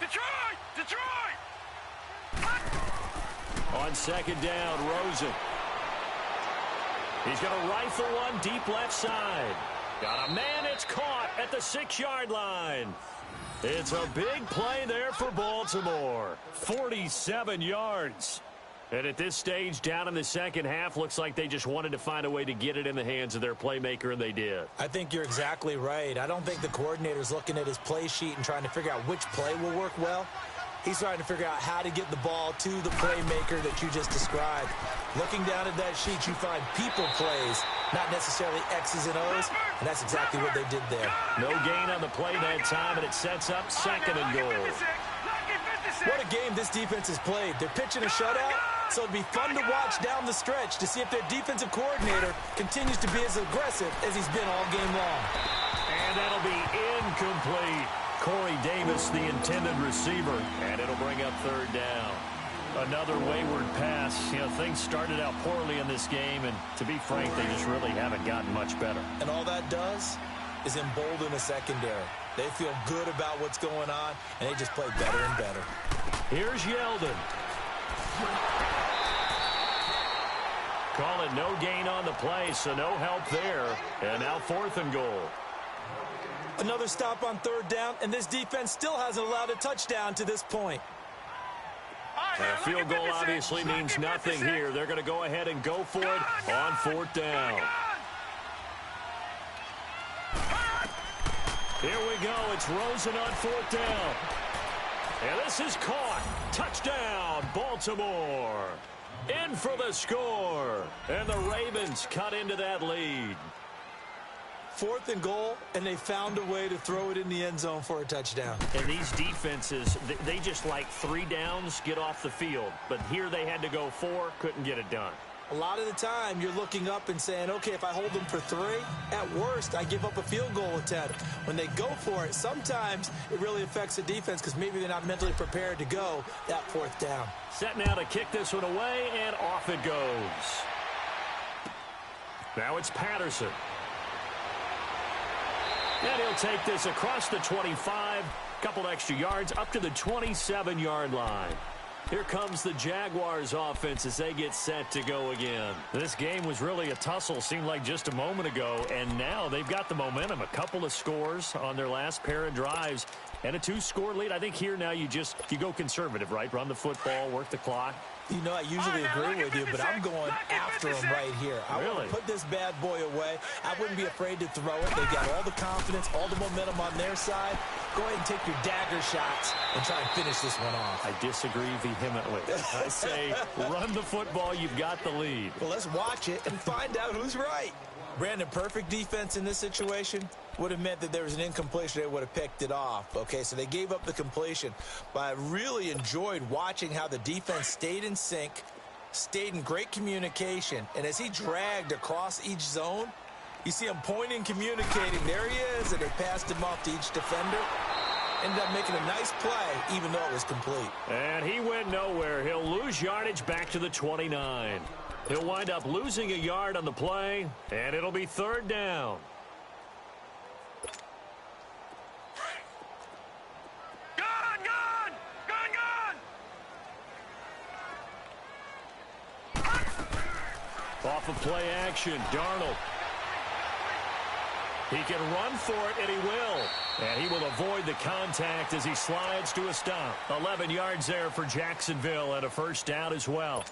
Detroit! On 2nd down, Rosen. He's going to rifle one deep left side. Got a man, it's caught at the 6-yard line. It's a big play there for Baltimore. 47 yards. And at this stage, down in the 2nd half, looks like they just wanted to find a way to get it in the hands of their playmaker, and they did. I think you're exactly right. I don't think the coordinator's looking at his play sheet and trying to figure out which play will work well. He's trying to figure out how to get the ball to the playmaker that you just described. Looking down at that sheet, you find people plays, not necessarily X's and O's, and that's exactly what they did there. No gain on the play that time, and it sets up 2nd and goal. What a game this defense has played. They're pitching a shutout, so it'll be fun to watch down the stretch to see if their defensive coordinator continues to be as aggressive as he's been all game long. And that'll be incomplete. Corey Davis, the intended receiver, and it'll bring up 3rd down. Another wayward pass. You know, things started out poorly in this game, and to be frank, they just really haven't gotten much better. And all that does is embolden the secondary. They feel good about what's going on, and they just play better and better. Here's Yeldon. Call it no gain on the play, so no help there. And now 4th and goal. Another stop on 3rd down, and this defense still hasn't allowed a touchdown to this point. And a field goal obviously means nothing here. They're going to go ahead and go for it on 4th down. Here we go. It's Rosen on 4th down. And this is caught. Touchdown, Baltimore. In for the score. And the Ravens cut into that lead. 4th and goal, and they found a way to throw it in the end zone for a touchdown. And these defenses, they just like 3 downs, get off the field. But here they had to go 4, couldn't get it done. A lot of the time, you're looking up and saying, okay, if I hold them for 3, at worst, I give up a field goal attempt. When they go for it, sometimes it really affects the defense because maybe they're not mentally prepared to go that 4th down. Set now to kick this one away, and off it goes. Now it's Patterson. And he'll take this across the 25, couple extra yards, up to the 27-yard line. Here comes the Jaguars offense as they get set to go again. This game was really a tussle, seemed like just a moment ago, and now they've got the momentum. A couple of scores on their last pair of drives and a 2-score lead. I think here now you go conservative, right? Run the football, work the clock. You know, I usually agree with you, but I'm going after him right here. I want to put this bad boy away. I wouldn't be afraid to throw it. They've got all the confidence, all the momentum on their side. Go ahead and take your dagger shots and try and finish this one off. I disagree vehemently. I say run the football. You've got the lead. Well, let's watch it and find out who's right. Brandon, perfect defense in this situation would have meant that there was an incompletion. They would have picked it off. Okay, so they gave up the completion. But I really enjoyed watching how the defense stayed in sync, stayed in great communication. And as he dragged across each zone, you see him pointing, communicating. There he is, and they passed him off to each defender. Ended up making a nice play, even though it was complete. And he went nowhere. He'll lose yardage back to the 29. He'll wind up losing a yard on the play, and it'll be 3rd down. Off of play action, Darnold. He can run for it, and he will. And he will avoid the contact as he slides to a stop. 11 yards there for Jacksonville and a 1st down as well.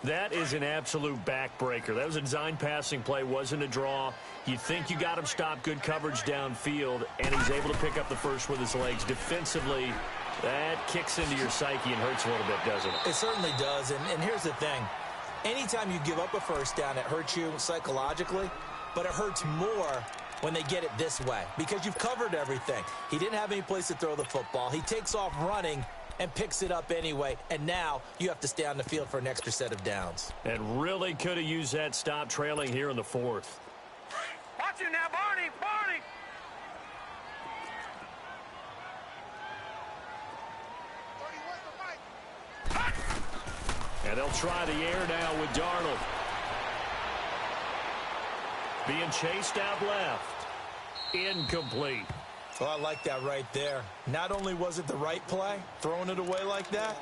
That is an absolute backbreaker. That was a design passing play, wasn't a draw. You think you got him stopped, good coverage downfield, and he's able to pick up the first with his legs. Defensively, that kicks into your psyche and hurts a little bit, doesn't it? It certainly does, and here's the thing. Anytime you give up a 1st down, it hurts you psychologically, but it hurts more when they get it this way because you've covered everything. He didn't have any place to throw the football. He takes off running and picks it up anyway, and now you have to stay on the field for an extra set of downs. And really could have used that stop trailing here in the 4th. Watch you now, Barney! Barney! And they'll try the air now with Darnold. Being chased out left. Incomplete. Well, I like that right there. Not only was it the right play, throwing it away like that,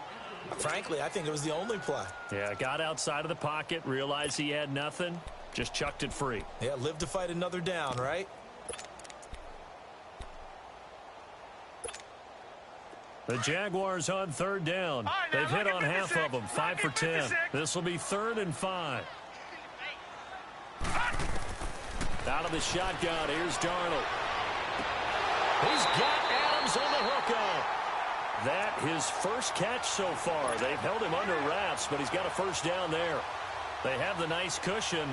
frankly, I think it was the only play. Yeah, got outside of the pocket, realized he had nothing, just chucked it free. Yeah, live to fight another down, right? The Jaguars on 3rd down. They've hit on half of them, 5 for 10. This will be 3rd and 5. Out of the shotgun, here's Darnold. He's got Adams on the hookup. That his first catch so far. They've held him under wraps, but he's got a 1st down there. They have the nice cushion.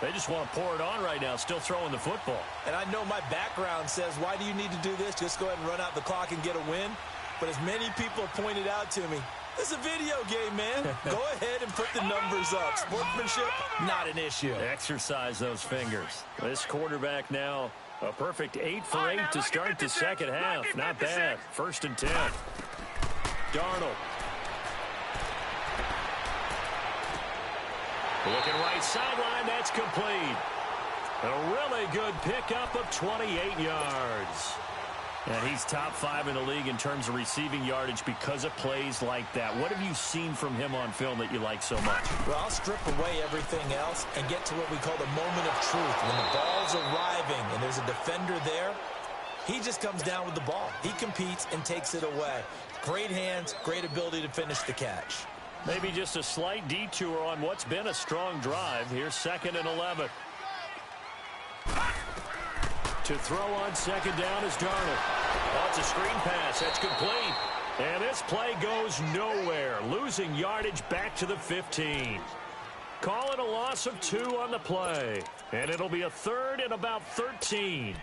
They just want to pour it on right now, still throwing the football. And I know my background says, why do you need to do this? Just go ahead and run out the clock and get a win. But as many people pointed out to me, this is a video game, man. Go ahead and put the numbers up. Sportsmanship, not an issue. Exercise those fingers. This quarterback now, a perfect 8 for 8 to start the second half. Not bad. 1st and 10. Darnold. Looking right sideline, that's complete. A really good pickup of 28 yards. And he's top 5 in the league in terms of receiving yardage because of plays like that. What have you seen from him on film that you like so much? Well, I'll strip away everything else and get to what we call the moment of truth. When the ball's arriving and there's a defender there, he just comes down with the ball. He competes and takes it away. Great hands, great ability to finish the catch. Maybe just a slight detour on what's been a strong drive. Here's 2nd and 11. To throw on 2nd down is Darnold. Oh, it's a screen pass. That's complete. And this play goes nowhere. Losing yardage back to the 15. Call it a loss of 2 on the play. And it'll be a 3rd and about 13.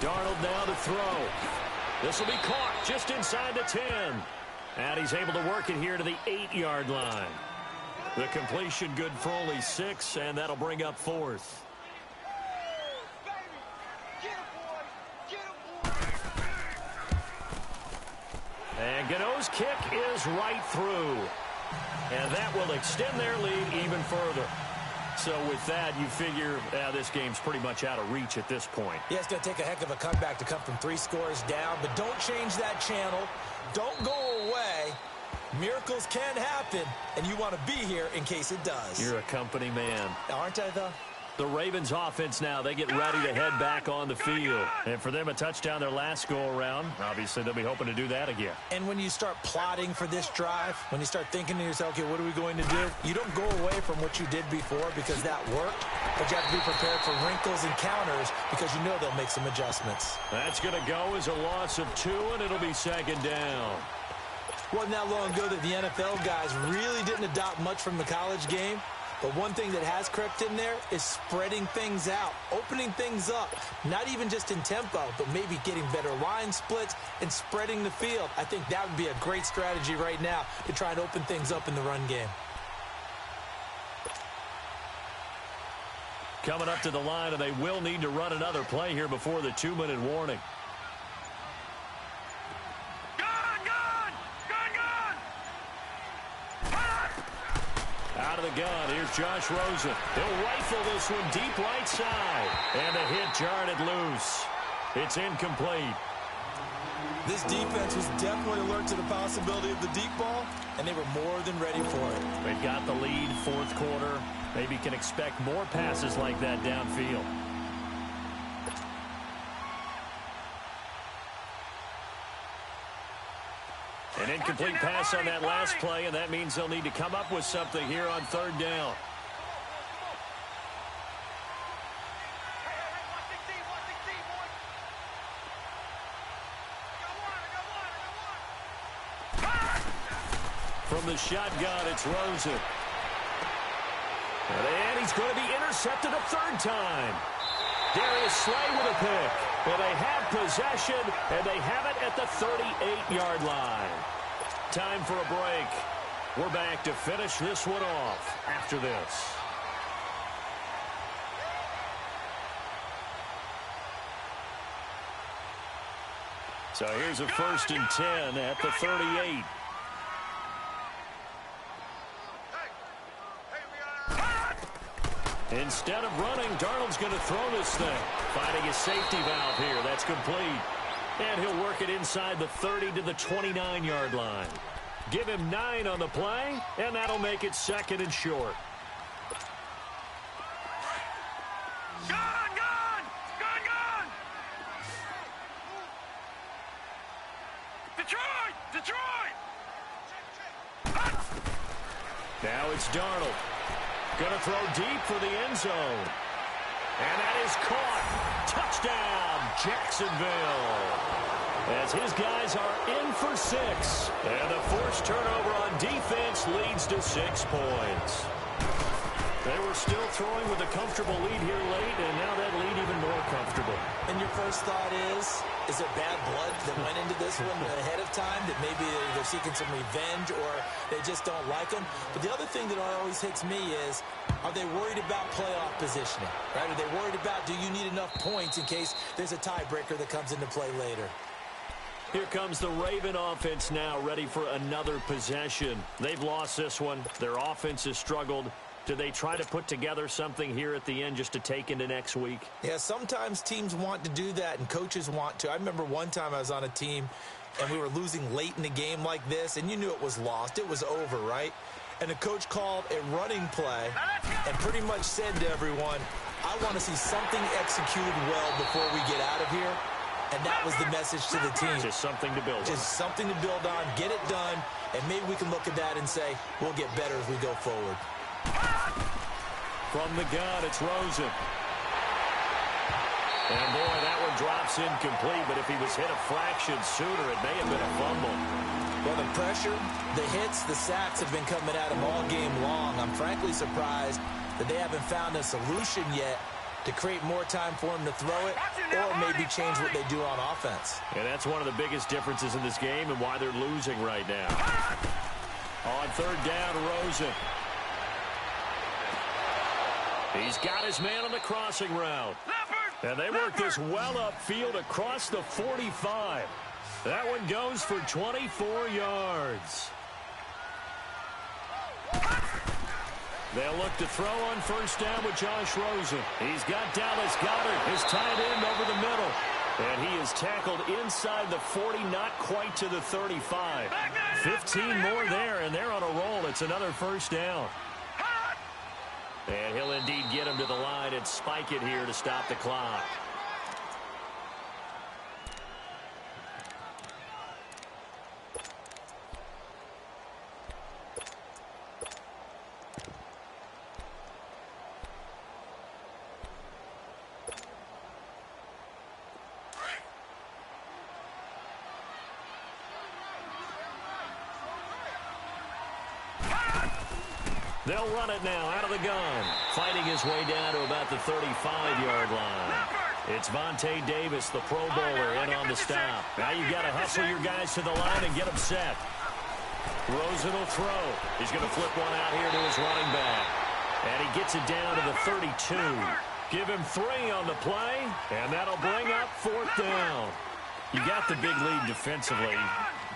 Darnold now to throw. This will be caught just inside the 10. And he's able to work it here to the 8-yard line. The completion good for only 6, and that'll bring up 4th. And Gano's kick is right through. And that will extend their lead even further. So with that, you figure this game's pretty much out of reach at this point. Yeah, it's going to take a heck of a comeback to come from 3 scores down, but don't change that channel. Don't go away. Miracles can happen, and you want to be here in case it does. You're a company man. Aren't I, though? The Ravens offense now, they get ready to head back on the field. And for them, a touchdown their last go-around. Obviously, they'll be hoping to do that again. And when you start plotting for this drive, when you start thinking to yourself, okay, what are we going to do? You don't go away from what you did before because that worked, but you have to be prepared for wrinkles and counters because you know they'll make some adjustments. That's going to go as a loss of 2, and it'll be 2nd down. Wasn't that long ago that the NFL guys really didn't adopt much from the college game. But one thing that has crept in there is spreading things out, opening things up, not even just in tempo, but maybe getting better line splits and spreading the field. I think that would be a great strategy right now to try and open things up in the run game. Coming up to the line, and they will need to run another play here before the 2-minute warning. Out of the gun, here's Josh Rosen. He'll rifle this one deep right side. And a hit jarred it loose. It's incomplete. This defense was definitely alert to the possibility of the deep ball, and they were more than ready for it. They've got the lead, 4th quarter. Maybe can expect more passes like that downfield. An incomplete pass on that last play, and that means they'll need to come up with something here on 3rd down. From the shotgun, it's Rosen. And he's going to be intercepted a 3rd time. Darius Slay with a pick. And they have possession, and they have it at the 38-yard line. Time for a break. We're back to finish this one off after this. So here's a 1st and 10 at the 38. Instead of running, Darnold's going to throw this thing. Finding his safety valve here. That's complete. And he'll work it inside the 30 to the 29-yard line. Give him 9 on the play, and that'll make it 2nd and short. Gun! Detroit! Now it's Darnold. Going to throw deep for the end zone. And that is caught. Touchdown, Jacksonville. As his guys are in for 6. And the forced turnover on defense leads to 6 points. They were still throwing with a comfortable lead here late, and now that lead even more comfortable. And your first thought is there bad blood that went into this one ahead of time, that maybe they're seeking some revenge or they just don't like him? But the other thing that always hits me is, are they worried about playoff positioning? Right? Are they worried about, do you need enough points in case there's a tiebreaker that comes into play later? Here comes the Raven offense now, ready for another possession. They've lost this one. Their offense has struggled. Do they try to put together something here at the end just to take into next week? Yeah, sometimes teams want to do that and coaches want to. I remember one time I was on a team and we were losing late in the game like this, and you knew it was lost. It was over, right? And the coach called a running play and pretty much said to everyone, I want to see something executed well before we get out of here. And that was the message to the team. Just something to build on. Just something to build on, get it done, and maybe we can look at that and say, we'll get better as we go forward. From the gun, it's Rosen. And boy, that one drops incomplete, but if he was hit a fraction sooner, it may have been a fumble. Well, the pressure, the hits, the sacks have been coming at him all game long. I'm frankly surprised that they haven't found a solution yet to create more time for them to throw it or maybe change what they do on offense. And that's one of the biggest differences in this game and why they're losing right now. On third down, Rosen. He's got his man on the crossing route. And they work this well upfield across the 45. That one goes for 24 yards. They'll look to throw on first down with Josh Rosen. He's got Dallas Goedert, his tight end, over the middle. And he is tackled inside the 40, not quite to the 35. 15 more there, and they're on a roll. It's another first down. And he'll indeed get him to the line and spike it here to stop the clock. They'll run it now out of the gun. Fighting his way down to about the 35-yard line. It's Vontae Davis, the Pro Bowler, in on the stop. Now you've got to hustle your guys to the line and get them set. Rosen will throw. He's going to flip one out here to his running back. And he gets it down to the 32. Give him 3 on the play, and that'll bring up fourth down. You got the big lead defensively.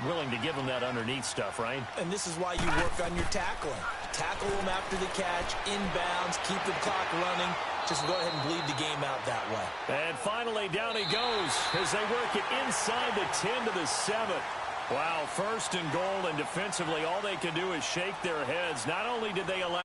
Willing to give them that underneath stuff, right? And this is why you work on your tackling. Tackle them after the catch, inbounds, keep the clock running. Just go ahead and bleed the game out that way. And finally, down he goes as they work it inside the 10 to the 7. Wow, first and goal, and defensively, all they can do is shake their heads. Not only did they allow